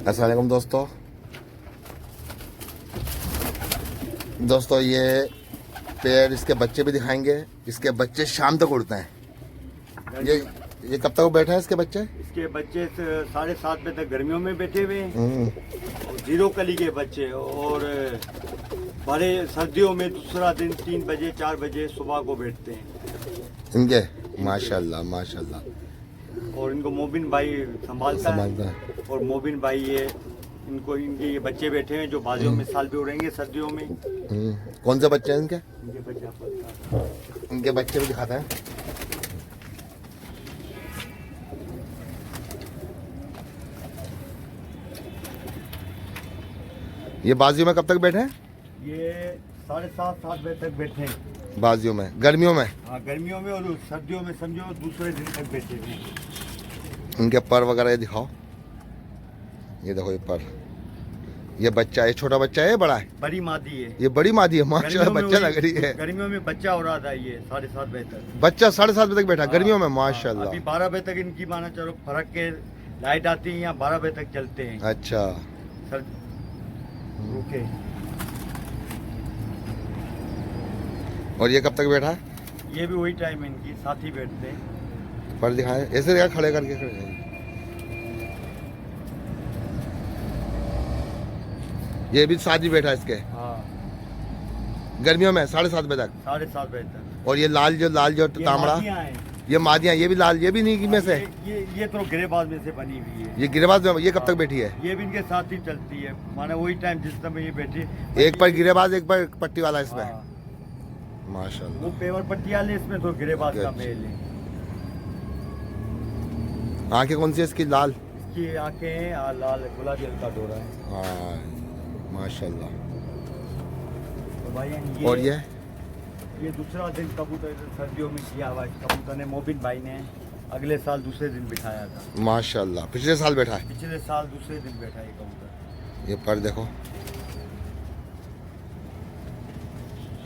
अस्सलाम वालेकुम दोस्तों ये पेड़ इसके बच्चे भी दिखाएंगे। इसके बच्चे शाम तक उड़ते हैं। ये कब तक बैठे हैं इसके बच्चे? इसके बच्चे 7:30 बजे तक गर्मियों में बैठे हुए हैं। और जीरो कली के बच्चे, और बड़े सर्दियों में दूसरा दिन 3 बजे 4 बजे सुबह को बैठते हैं इनके। माशाल्लाह माशाल्लाह। और इनको मोबिन भाई संभालता है। और मोबिन भाई ये इनके ये बच्चे बैठे हैं जो बाजियों में साल भी उड़ेंगे सर्दियों में। कौन से बच्चे हैं इनके? इनके बच्चे आपको दिखाता हूं। इनके बच्चे भी दिखाते हैं। ये बाजियों में कब तक बैठे हैं? ये 7:30 बजे तक बैठे हैं बाजियों में, गर्मियों में। हाँ, गर्मियों में। और सर्दियों में समझो दूसरे दिन तक बैठे हुए हैं। इनके पर वगैरह ये दिखाओ। ये देखो ये पर। ये बच्चा है, छोटा बच्चा है, बड़ा है? बड़ी मादी है। ये बड़ी मादी है माशाल्लाह। बच्चा लग रही है। गर्मियों में बच्चा हो रहा था ये 7:30 बजे तक। बच्चा 7:30 बजे तक बैठा हाँ, गर्मियों में हाँ, माशाल्लाह। अभी 12 बजे तक इनकी माना चलो फर्क के लाइट आती है, यहाँ 12 बजे तक चलते हैं। अच्छा सर रुके। और ये कब तक बैठा है? ये भी वही टाइम है इनकी, साथ ही बैठते हैं। पर दिखाए ऐसे दिखा, खड़े करके खड़े। ये भी साथ ही बैठा है इसके हाँ, गर्मियों में 7:30 बजे तक। 7:30 बजे तक। और ये लाल जो ये तांबड़ा, मादियाँ हैं। ये मादियाँ, ये भी लाल, ये भी नहीं में से। ये तो गिरेबाज में से बनी हुई है। ये गिरेबाज में, ये कब तक बैठी है? ये भी इनके साथ ही चलती है, माना वही टाइम जिस समय ये बैठी। एक पर गिरेबाज, एक पर पट्टी वाला इसमें। हाँ, माशाल्लाह। वो पेवर पट्टी वाले, इसमें तो गिरेबाज का अच्छा। मेल है। आंखें कौन सी है इसकी? लाल। इसकी आंखें हैं लाल, गुलाबी हल्का डोरा है। हाँ माशाल्लाह। तो भाई और ये दूसरा दिन कबूतर सर्दियों में किया हुआ है। कबूतर ने मोबिन भाई ने अगले साल दूसरे दिन बिठाया था। माशाल्लाह पिछले साल बैठा है। पिछले साल दूसरे दिन बैठा ये कबूतर। ये पर देखो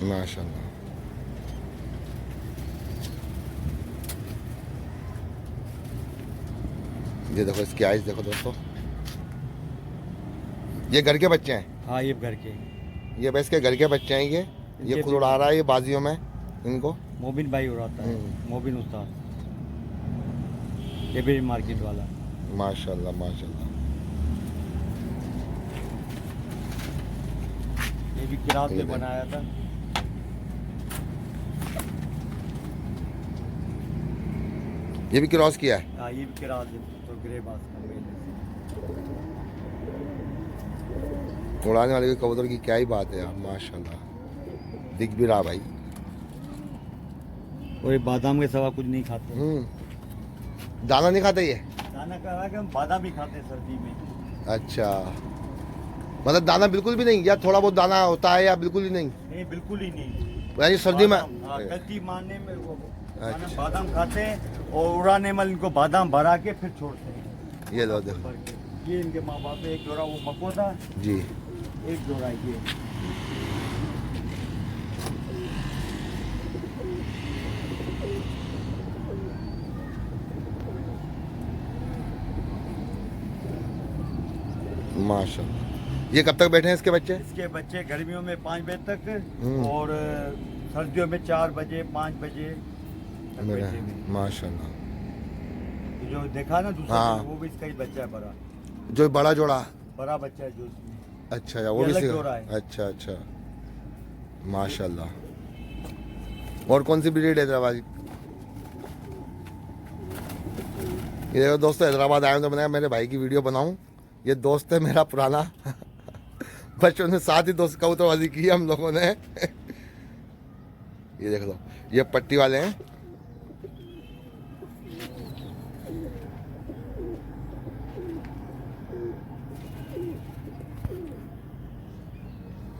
माशाल्लाह। ये देखो इसकी आइज देखो दोस्तों। ये घर के बच्चे हैं। हाँ, ये घर के। ये बस के घर के बच्चे हैं। ये खुद उड़ा रहा है ये बाजियों में इनको। मोबिन भाई उड़ाता है, मोबिन उस्ताद। ये भी मार्केट वाला। माशाल्लाह माशाल्लाह। ये भी किरात में बनाया था। ये भी क्रॉस किया है। हाँ, ये भी किरात तो गिरेबाज का मेल है। उड़ाने वाले के कबूतर की क्या ही बात है यार माशाल्लाह। दिख भी रहा भाई। और ये बादाम के सिवा कुछ नहीं खाते। दाना नहीं खाते ये? दाना का कि हम बादाम भी खाते हैं सर्दी में। अच्छा, मतलब दाना बिल्कुल भी नहीं, या थोड़ा बहुत दाना होता है, या बिल्कुल ही नहीं? नहीं, बिल्कुल ही नहीं। यानी सर्दी में गलती मारने में वो अच्छा। बादाम खाते हैं, और उड़ाने में इनको बादाम भरा के फिर छोड़ते हैं। ये लो देखो। भर के। ये इनके माँ बाप, एक जोड़ा वो मको था, जी। एक जोड़ा ये। माशाल्लाह। ये कब तक बैठे हैं इसके बच्चे? इसके बच्चे गर्मियों में 5 बजे तक, और सर्दियों में 4 बजे 5 बजे तक मेरा बैठे हुए हैं। माशाल्लाह। जो देखा ना दूसरा, हाँ। वो भी इसका ही बच्चा है, बड़ा जो बड़ा जोड़ा। बड़ा बच्चा है जो इसमें। अच्छा वो ये भी अलग सीखा? जोड़ा है। अच्छा अच्छा माशाल्लाह। और कौन सी ब्रीड है हैदराबाद? ये देखो दोस्तों, हैदराबाद आया हूँ तो मैंने मेरे भाई की वीडियो बनाऊं। ये दोस्त है मेरा पुराना बचपन में साथ ही दोस्त कबूतरबाजी की है हम लोगों ने ये देख लो, ये पट्टी वाले हैं।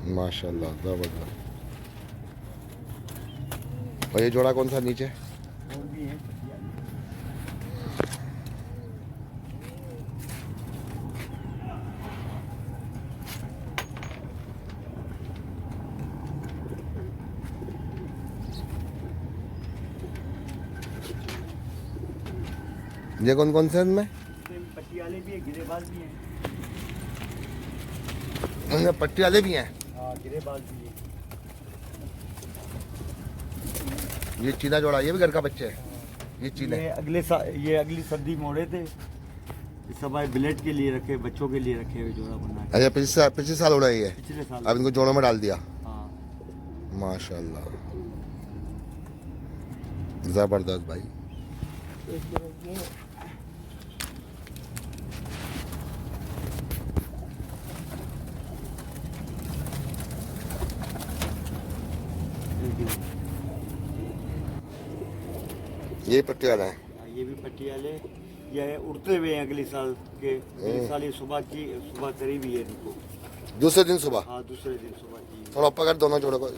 माशाल्लाह जबरदस्त। और ये जोड़ा कौन सा नीचे? और भी है। ये कौन कौन से हैं इनमें? पट्टी वाले भी है, गिरेबाज भी है। उनमें पट्टी वाले भी हैं। हाँ गिरेबाज भी है। ये चीना जोड़ा, ये भी घर का बच्चे है। ये चीने ये अगली सर्दी मोड़े थे, ये सब आए ब्लेड के लिए रखे, बच्चों के लिए रखे हुए जोड़ा बना के। अच्छा, पिछले साल उड़ा ये, पिछले साल। अब इनको जोड़ों में डाल दिया। हाँ माशाल्लाह, जबरदस्त भाई। ये पट्टी वाला है। ये भी पट्टी वाले, ये उड़ते हुए हैं अगले साल के। अगले साल ये सुबह करी भी है इनको। दूसरे दिन सुबह? हाँ दूसरे दिन सुबह की। थोड़ा ऊपर कर दोनों जोड़ों को।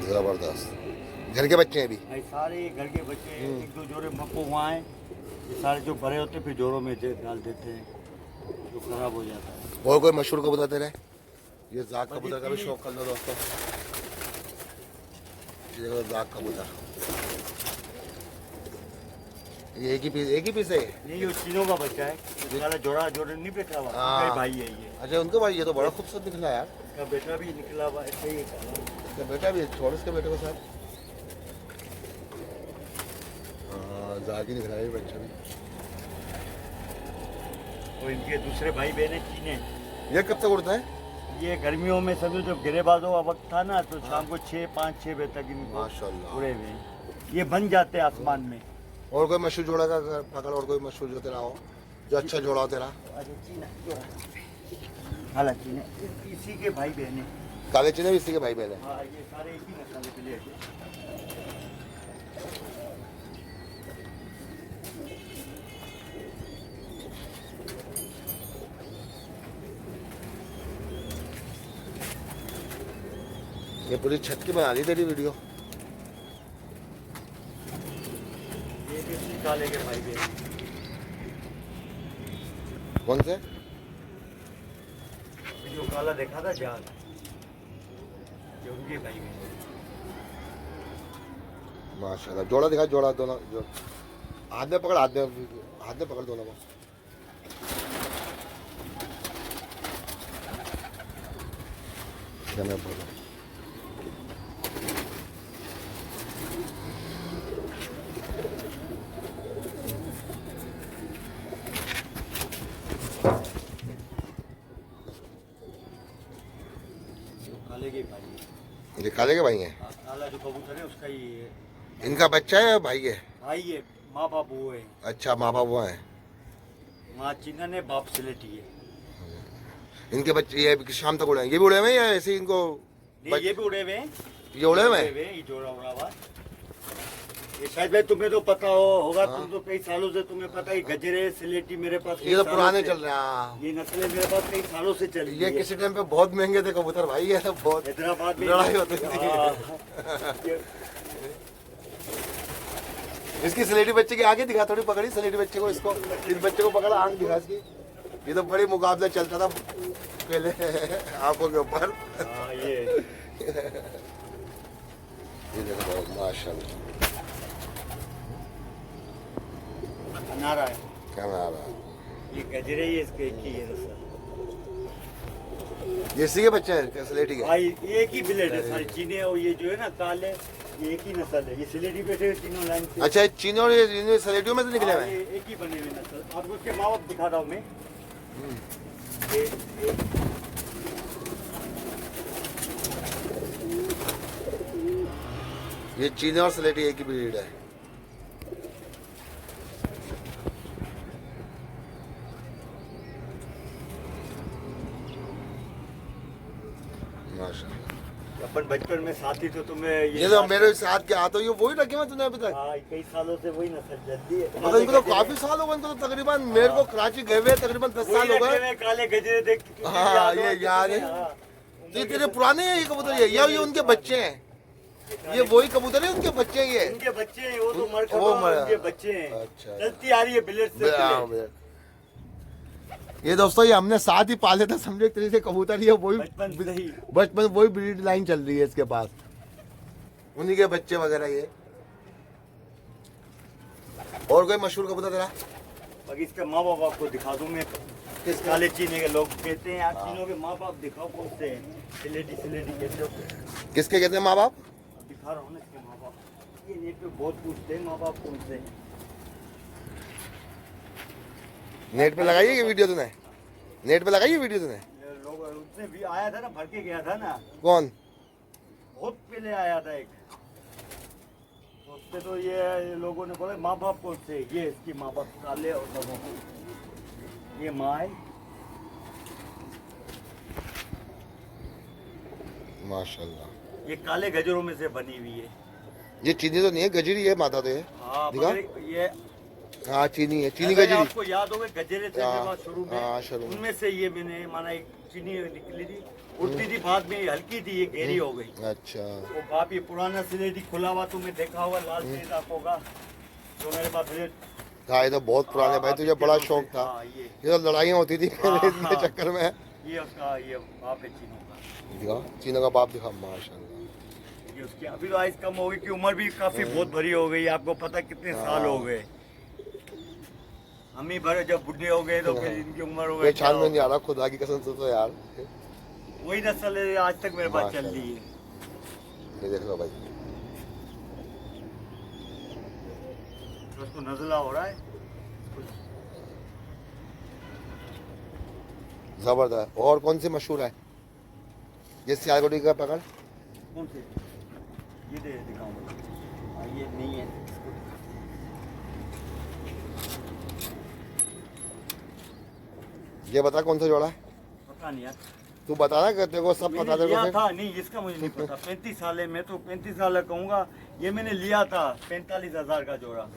जबरदस्त। घर के बच्चे हैं भी? भाई सारे घर के बच्चे, एक दो जोड़े मक्को वहाँ हैं, ये सारे जो बड़े होते हैं फिर जोड़ों में डाल देते हैं, जो खराब हो जाता है। और कोई मशहूर कबूतर तेरे? ये जाग कबूतर का भी शौक कर लो दोस्तों। ये देखो जाग कबूतर, ये एक ही पीस है। ये चीनों का बच्चा है, सारा जोड़े नहीं बैठा हुआ, उनका भाई है ये। अच्छा, उनका भाई। ये तो बड़ा खूबसूरत निकला यार। का बेटा भी निकला हुआ ऐसे ही है। इसका बेटा भी, छोड़ इसके बेटे को साथ। हाँ, जाग ही निकला है ये बच्चा भी। और इनके दूसरे भाई बहन है चीने। ये कब तक उड़ता है? ये गर्मियों में समझो जब गिरेबाजों का वक्त था ना, तो शाम को 5-6 बजे तक इनको माशाल्लाह उड़े हुए हैं। ये बन जाते हैं आसमान में। और कोई मशहूर जोड़ा का पकड़, और कोई मशहूर जो तेरा हो, जो अच्छा जोड़ा हो तेरा? अरे चीना जोड़ा, हालांकि इसी के भाई बहन है। काले चीने भी इसी के भाई बहन है? हाँ ये सारे एक ही नस्ल के लिए। ये पूरी छत की बना दी तेरी वीडियो। ये भी इसी काले के भाई बहन। कौन से? जो काला देखा था जहाज, ये उनके भाई बहन। माशाल्लाह, जोड़ा दिखा, जोड़ा दोनों जो हाथ में पकड़, हाथ में पकड़ दोनों को। क्या मैं बोलूं? काले के भाई है। ये काले के भाई हैं? काला जो कबूतर है उसका ही है। इनका बच्चा है या भाई है? भाई है, माँ बाप वो है। अच्छा, माँ बाप वो हैं। माँ चिंगन है, बाप सिलेटी है। इनके बच्चे ये शाम तक उड़े हैं? ये भी उड़े हुए हैं या ऐसे ही इनको? नहीं, ये भी उड़े हुए हैं। ये उड़े हुए हैं? ये जोड़ा उड़ा हुआ। ये शायद भाई तुम्हें तो पता होगा। तुम तो कई सालों से, तुम्हें पता ही, गजरे सिलेटी मेरे पास ये तो पुराने चल रहे हैं। ये नस्लें मेरे पास कई सालों से चल रही ये है। किसी टाइम पे बहुत महंगे थे कबूतर भाई, ये तो बहुत हैदराबाद में लड़ाई होती थी। ये- इसकी स्लेटी बच्चे की आगे दिखा, थोड़ी पकड़ी स्लेटी बच्चे को, इसको इस बच्चे को पकड़ा, आंख दिखा इसकी। ये तो बड़ी मुकाबला चलता था पहले आंखों के ऊपर। हाँ, ये देखो माशाल्लाह, नारा है। क्या नाम है? ये गजरे ही इसके एक ही है नस्ल। ये इसी के बच्चे हैं स्लेटी के? भाई एक ही ब्लेड है सारे चीने, और ये जो है ना काले, ये एक ही नस्ल है। ये सिलेटी बैठे हुए तीनों लाइन से। अच्छा, चीनी और ये स्लेटियों में से निकले हुए हैं? ये एक ही बने हुए नस्ल। आपको उसके माँ बाप दिखा रहा हूँ मैं। ये चीनी और स्लेटी एक ही ब्रीड है। माशाल्लाह। अपन बचपन में साथी तो तुम्हें ये तो मेरे साथ के हाथ हो, ये वही रखे हुए तूने अभी तक? हाँ, कई सालों से वही नस्ल चलती है। मतलब इनको तो काफी साल हो गए, इनको तो तकरीबन मेरे को कराची गए हुए तकरीबन 10 साल हो गए। काले गजरे देख के हाँ, ये याद है। हाँ। ये तेरे पुराने हैं ये कबूतर? ये उनके बच्चे हैं? ये वही कबूतर है, उनके बच्चे हैं ये? उनके बच्चे हैं, वो तो मर वो मर- उनके बच्चे हैं। अच्छा। चलती आ रही है बिलेट से बिलेट। ये दोस्तों, ये हमने साथ ही पाले थे, समझो एक तरीके से कबूतर, ये वही बचपन से ही। बचपन वही ब्रीड लाइन चल रही है इसके पास। उन्हीं के बच्चे वगैरह ये। और कोई मशहूर कबूतर तेरा? बाकी इसके माँ बाप आपको दिखा दूं मैं। किस काले चीनी के लोग कहते हैं यार, चीनों के माँ बाप दिखाओ कौन से हैं। सिलेटी कहते हो। किसके कहते हैं माँ बाप? अब दिखा रहा हूँ ना इसके माँ बाप। ये नेट पे बहुत पूछते हैं माँ बाप कौन से हैं। नेट पे लगाई है ये वीडियो तूने? नेट पे लगाई है वीडियो तूने? ये लोग उसने भी आया था ना, भर के गया था ना, कौन? बहुत पहले आया था एक। तो उससे तो ये लोगों ने बोला माँ बाप कौन से, ये इसकी माँ बाप काले और सबों को। ये माँ है। माशाल्लाह। ये काले गजरों में से बनी हुई है। ये चीनी तो नहीं है, गजरी है माता तो ये। हाँ दिखा? ये हाँ चीनी है, चीनी अगर गजरी। आपको याद होगा गजरे थे मेरे पास शुरू हाँ, में, शुरू में। उनमें से ये मैंने माना एक चीनी निकली थी, उड़ती थी, बाद में ये हल्की थी, ये गहरी हो गई। अच्छा। वो बाप ये पुराना सिलेटी खुला हुआ तुमने देखा होगा, लाल सफेद आंखों का, जो मेरे पास है। हाँ ये तो बहुत पुराने भाई, तुझे बड़ा शौक था। हाँ, ये ये तो लड़ाइयाँ होती थी हाँ, इसके हाँ। चक्कर में। ये उसका ये बाप है चीनों का। दिखा, चीनों का बाप दिखा। माशाल्लाह। ये उसकी अभी तो आइस कम हो गई कि उम्र भी काफी बहुत बड़ी हो गई, आपको पता कितने साल हो गए। हम ही भरे जब बुढ़े हो गए तो फिर इनकी उम्र हो गई। पहचान में नहीं आ रहा, खुदा की कसम से तो यार। वही नस्ल है आज तक मेरे पास चल रही है। ये देख लो भाई, तो उसको नजला हो रहा है। जबरदस्त। और कौन सी मशहूर है? ये सियालकोटी का पकड़। कौन से? ये दे दिखाऊंगा। हाँ, ये नहीं है। ये बता कौन सा जोड़ा है? पता नहीं यार। तू बता ना, तेरे को सब पता मैंने लिया तेरे को। था, नहीं इसका मुझे नहीं पता। 35 साल है, मैं तो 35 साल कहूँगा। ये मैंने लिया था 45,000 का जोड़ा।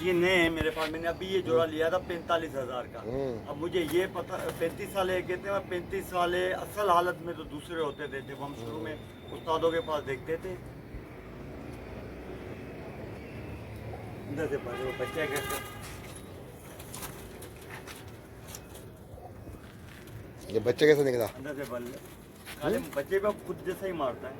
ये नए है मेरे पास, मैंने अभी ये जोड़ा लिया था 45,000 का। अब मुझे ये पता 35 साल है कहते हैं, 35 साल है असल हालत में तो दूसरे होते थे जब हम शुरू में उस्तादों के पास देखते थे। अंदर से वो बच्चा कैसे, ये बच्चे कैसे निकला? अंदर से बल काले बच्चे को खुद जैसा ही मारता है।